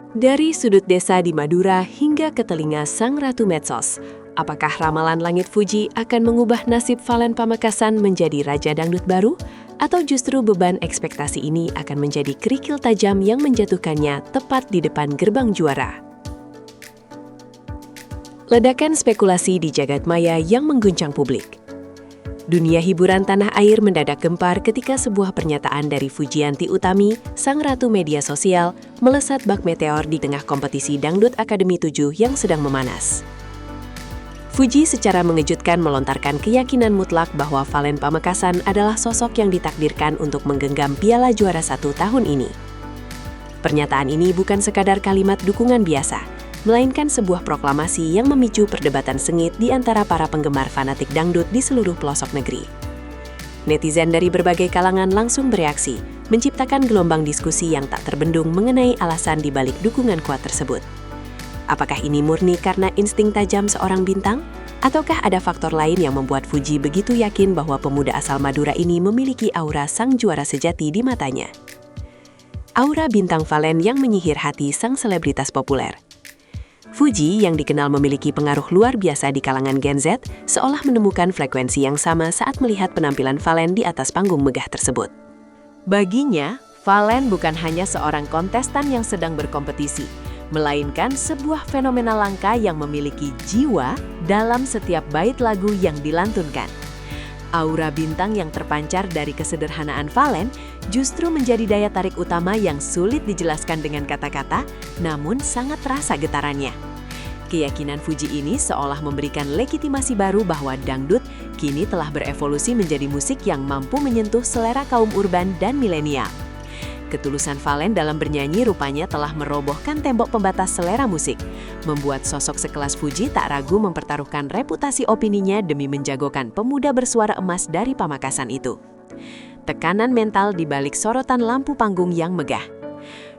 Dari sudut desa di Madura hingga ke telinga sang ratu medsos, apakah ramalan langit Fuji akan mengubah nasib Valen Pamekasan menjadi raja dangdut baru? Atau justru beban ekspektasi ini akan menjadi kerikil tajam yang menjatuhkannya tepat di depan gerbang juara? Ledakan spekulasi di jagat maya yang mengguncang publik. Dunia hiburan tanah air mendadak gempar ketika sebuah pernyataan dari Fujianti Utami, sang ratu media sosial, melesat bak meteor di tengah kompetisi Dangdut Akademi 7 yang sedang memanas. Fuji secara mengejutkan melontarkan keyakinan mutlak bahwa Valen Pamekasan adalah sosok yang ditakdirkan untuk menggenggam piala juara 1 tahun ini. Pernyataan ini bukan sekadar kalimat dukungan biasa, melainkan sebuah proklamasi yang memicu perdebatan sengit di antara para penggemar fanatik dangdut di seluruh pelosok negeri. Netizen dari berbagai kalangan langsung bereaksi, menciptakan gelombang diskusi yang tak terbendung mengenai alasan dibalik dukungan kuat tersebut. Apakah ini murni karena insting tajam seorang bintang? Ataukah ada faktor lain yang membuat Fuji begitu yakin bahwa pemuda asal Madura ini memiliki aura sang juara sejati di matanya? Aura bintang Valen yang menyihir hati sang selebritas populer. Fuji yang dikenal memiliki pengaruh luar biasa di kalangan Gen Z seolah menemukan frekuensi yang sama saat melihat penampilan Valen di atas panggung megah tersebut. Baginya, Valen bukan hanya seorang kontestan yang sedang berkompetisi, melainkan sebuah fenomena langka yang memiliki jiwa dalam setiap bait lagu yang dilantunkan. Aura bintang yang terpancar dari kesederhanaan Valen justru menjadi daya tarik utama yang sulit dijelaskan dengan kata-kata, namun sangat terasa getarannya. Keyakinan Fuji ini seolah memberikan legitimasi baru bahwa dangdut kini telah berevolusi menjadi musik yang mampu menyentuh selera kaum urban dan milenial. Ketulusan Valen dalam bernyanyi rupanya telah merobohkan tembok pembatas selera musik, membuat sosok sekelas Fuji tak ragu mempertaruhkan reputasi opininya demi menjagokan pemuda bersuara emas dari Pamekasan itu. Tekanan mental di balik sorotan lampu panggung yang megah.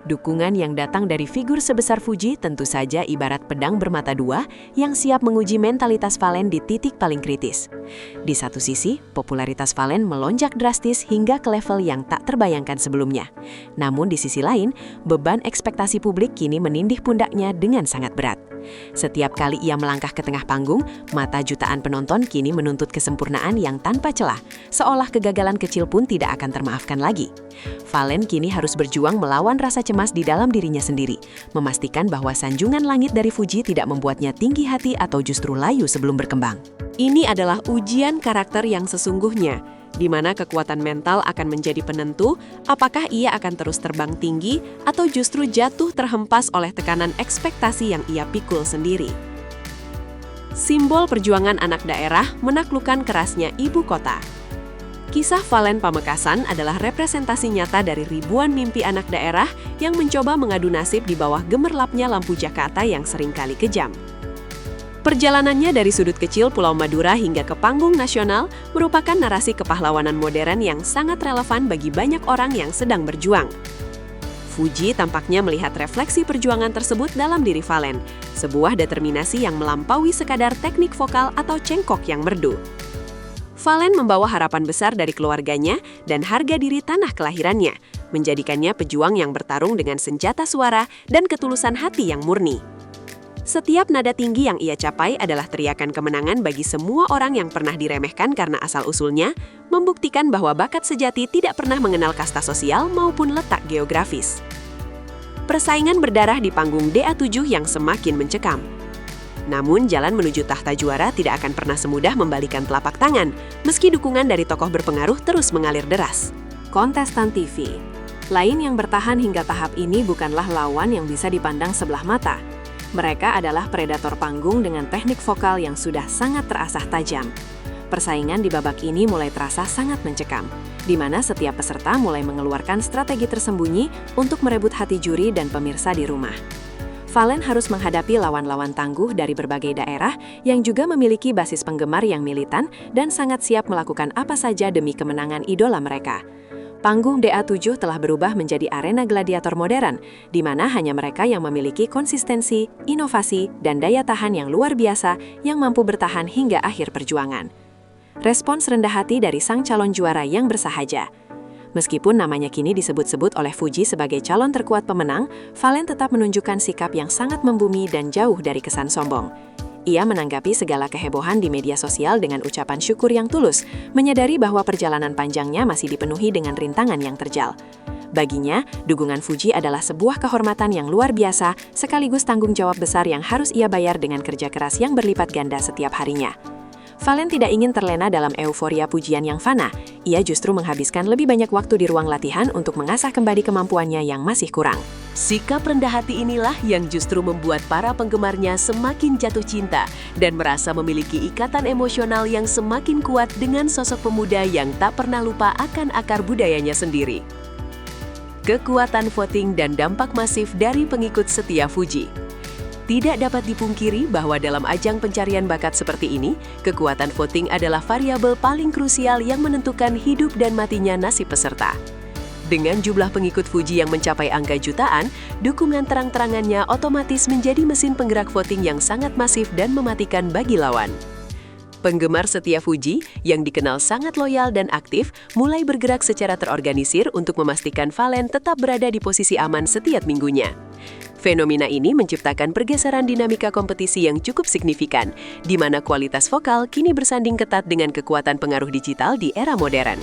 Dukungan yang datang dari figur sebesar Fuji tentu saja ibarat pedang bermata dua yang siap menguji mentalitas Valen di titik paling kritis. Di satu sisi, popularitas Valen melonjak drastis hingga ke level yang tak terbayangkan sebelumnya. Namun di sisi lain, beban ekspektasi publik kini menindih pundaknya dengan sangat berat. Setiap kali ia melangkah ke tengah panggung, mata jutaan penonton kini menuntut kesempurnaan yang tanpa celah, seolah kegagalan kecil pun tidak akan termaafkan lagi. Valen kini harus berjuang melawan rasa cemas di dalam dirinya sendiri, memastikan bahwa sanjungan langit dari Fuji tidak membuatnya tinggi hati atau justru layu sebelum berkembang. Ini adalah ujian karakter yang sesungguhnya, di mana kekuatan mental akan menjadi penentu apakah ia akan terus terbang tinggi atau justru jatuh terhempas oleh tekanan ekspektasi yang ia pikul sendiri. Simbol perjuangan anak daerah menaklukkan kerasnya ibu kota. Kisah Valen Pamekasan adalah representasi nyata dari ribuan mimpi anak daerah yang mencoba mengadu nasib di bawah gemerlapnya lampu Jakarta yang seringkali kejam. Perjalanannya dari sudut kecil Pulau Madura hingga ke panggung nasional merupakan narasi kepahlawanan modern yang sangat relevan bagi banyak orang yang sedang berjuang. Fuji tampaknya melihat refleksi perjuangan tersebut dalam diri Valen, sebuah determinasi yang melampaui sekadar teknik vokal atau cengkok yang merdu. Valen membawa harapan besar dari keluarganya dan harga diri tanah kelahirannya, menjadikannya pejuang yang bertarung dengan senjata suara dan ketulusan hati yang murni. Setiap nada tinggi yang ia capai adalah teriakan kemenangan bagi semua orang yang pernah diremehkan karena asal-usulnya, membuktikan bahwa bakat sejati tidak pernah mengenal kasta sosial maupun letak geografis. Persaingan berdarah di panggung DA7 yang semakin mencekam. Namun, jalan menuju tahta juara tidak akan pernah semudah membalikan telapak tangan, meski dukungan dari tokoh berpengaruh terus mengalir deras. Kontestan TV lain yang bertahan hingga tahap ini bukanlah lawan yang bisa dipandang sebelah mata. Mereka adalah predator panggung dengan teknik vokal yang sudah sangat terasah tajam. Persaingan di babak ini mulai terasa sangat mencekam, di mana setiap peserta mulai mengeluarkan strategi tersembunyi untuk merebut hati juri dan pemirsa di rumah. Valen harus menghadapi lawan-lawan tangguh dari berbagai daerah yang juga memiliki basis penggemar yang militan dan sangat siap melakukan apa saja demi kemenangan idola mereka. Panggung DA7 telah berubah menjadi arena gladiator modern, di mana hanya mereka yang memiliki konsistensi, inovasi, dan daya tahan yang luar biasa yang mampu bertahan hingga akhir perjuangan. Respons rendah hati dari sang calon juara yang bersahaja. Meskipun namanya kini disebut-sebut oleh Fuji sebagai calon terkuat pemenang, Valen tetap menunjukkan sikap yang sangat membumi dan jauh dari kesan sombong. Ia menanggapi segala kehebohan di media sosial dengan ucapan syukur yang tulus, menyadari bahwa perjalanan panjangnya masih dipenuhi dengan rintangan yang terjal. Baginya, dukungan Fuji adalah sebuah kehormatan yang luar biasa, sekaligus tanggung jawab besar yang harus ia bayar dengan kerja keras yang berlipat ganda setiap harinya. Valen tidak ingin terlena dalam euforia pujian yang fana. Ia justru menghabiskan lebih banyak waktu di ruang latihan untuk mengasah kembali kemampuannya yang masih kurang. Sikap rendah hati inilah yang justru membuat para penggemarnya semakin jatuh cinta dan merasa memiliki ikatan emosional yang semakin kuat dengan sosok pemuda yang tak pernah lupa akan akar budayanya sendiri. Kekuatan voting dan dampak masif dari pengikut setia Fuji. Tidak dapat dipungkiri bahwa dalam ajang pencarian bakat seperti ini, kekuatan voting adalah variabel paling krusial yang menentukan hidup dan matinya nasib peserta. Dengan jumlah pengikut Fuji yang mencapai angka jutaan, dukungan terang-terangannya otomatis menjadi mesin penggerak voting yang sangat masif dan mematikan bagi lawan. Penggemar setia Fuji, yang dikenal sangat loyal dan aktif, mulai bergerak secara terorganisir untuk memastikan Valen tetap berada di posisi aman setiap minggunya. Fenomena ini menciptakan pergeseran dinamika kompetisi yang cukup signifikan, di mana kualitas vokal kini bersanding ketat dengan kekuatan pengaruh digital di era modern.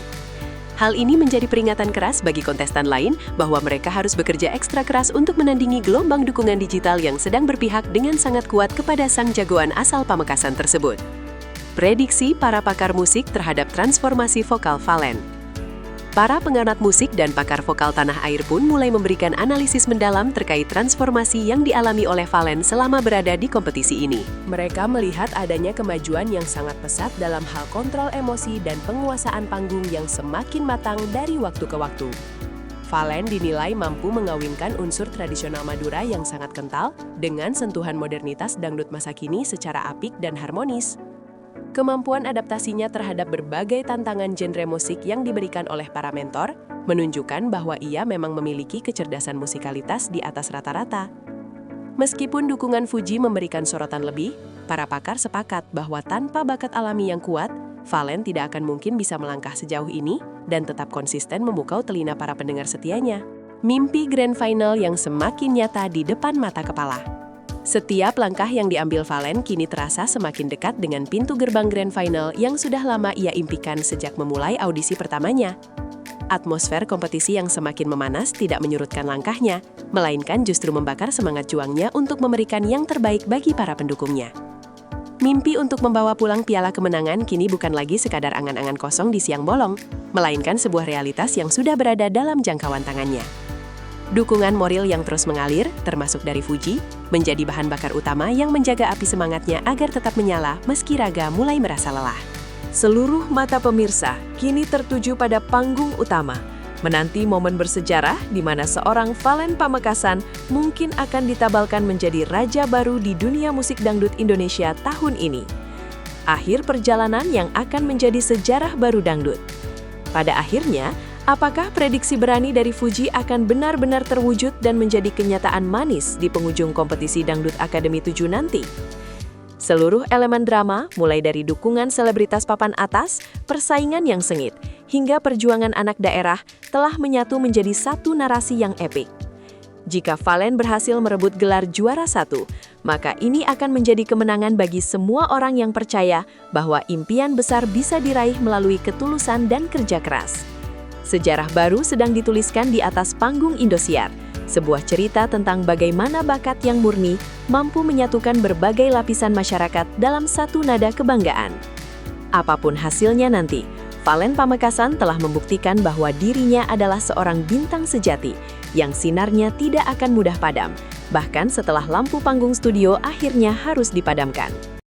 Hal ini menjadi peringatan keras bagi kontestan lain bahwa mereka harus bekerja ekstra keras untuk menandingi gelombang dukungan digital yang sedang berpihak dengan sangat kuat kepada sang jagoan asal Pamekasan tersebut. Prediksi para pakar musik terhadap transformasi vokal Valen. Para pengamat musik dan pakar vokal tanah air pun mulai memberikan analisis mendalam terkait transformasi yang dialami oleh Valen selama berada di kompetisi ini. Mereka melihat adanya kemajuan yang sangat pesat dalam hal kontrol emosi dan penguasaan panggung yang semakin matang dari waktu ke waktu. Valen dinilai mampu mengawinkan unsur tradisional Madura yang sangat kental dengan sentuhan modernitas dangdut masa kini secara apik dan harmonis. Kemampuan adaptasinya terhadap berbagai tantangan genre musik yang diberikan oleh para mentor menunjukkan bahwa ia memang memiliki kecerdasan musikalitas di atas rata-rata. Meskipun dukungan Fuji memberikan sorotan lebih, para pakar sepakat bahwa tanpa bakat alami yang kuat, Valen tidak akan mungkin bisa melangkah sejauh ini dan tetap konsisten memukau telinga para pendengar setianya. Mimpi Grand Final yang semakin nyata di depan mata kepala. Setiap langkah yang diambil Valen kini terasa semakin dekat dengan pintu gerbang Grand Final yang sudah lama ia impikan sejak memulai audisi pertamanya. Atmosfer kompetisi yang semakin memanas tidak menyurutkan langkahnya, melainkan justru membakar semangat juangnya untuk memberikan yang terbaik bagi para pendukungnya. Mimpi untuk membawa pulang piala kemenangan kini bukan lagi sekadar angan-angan kosong di siang bolong, melainkan sebuah realitas yang sudah berada dalam jangkauan tangannya. Dukungan moral yang terus mengalir, termasuk dari Fuji, menjadi bahan bakar utama yang menjaga api semangatnya agar tetap menyala meski raga mulai merasa lelah. Seluruh mata pemirsa kini tertuju pada panggung utama, menanti momen bersejarah di mana seorang Valen Pamekasan mungkin akan ditabalkan menjadi raja baru di dunia musik dangdut Indonesia tahun ini. Akhir perjalanan yang akan menjadi sejarah baru dangdut. Pada akhirnya, apakah prediksi berani dari Fuji akan benar-benar terwujud dan menjadi kenyataan manis di penghujung kompetisi Dangdut Akademi 7 nanti? Seluruh elemen drama, mulai dari dukungan selebritas papan atas, persaingan yang sengit, hingga perjuangan anak daerah, telah menyatu menjadi satu narasi yang epik. Jika Valen berhasil merebut gelar juara 1, maka ini akan menjadi kemenangan bagi semua orang yang percaya bahwa impian besar bisa diraih melalui ketulusan dan kerja keras. Sejarah baru sedang dituliskan di atas panggung Indosiar, sebuah cerita tentang bagaimana bakat yang murni mampu menyatukan berbagai lapisan masyarakat dalam satu nada kebanggaan. Apapun hasilnya nanti, Valen Pamekasan telah membuktikan bahwa dirinya adalah seorang bintang sejati yang sinarnya tidak akan mudah padam, bahkan setelah lampu panggung studio akhirnya harus dipadamkan.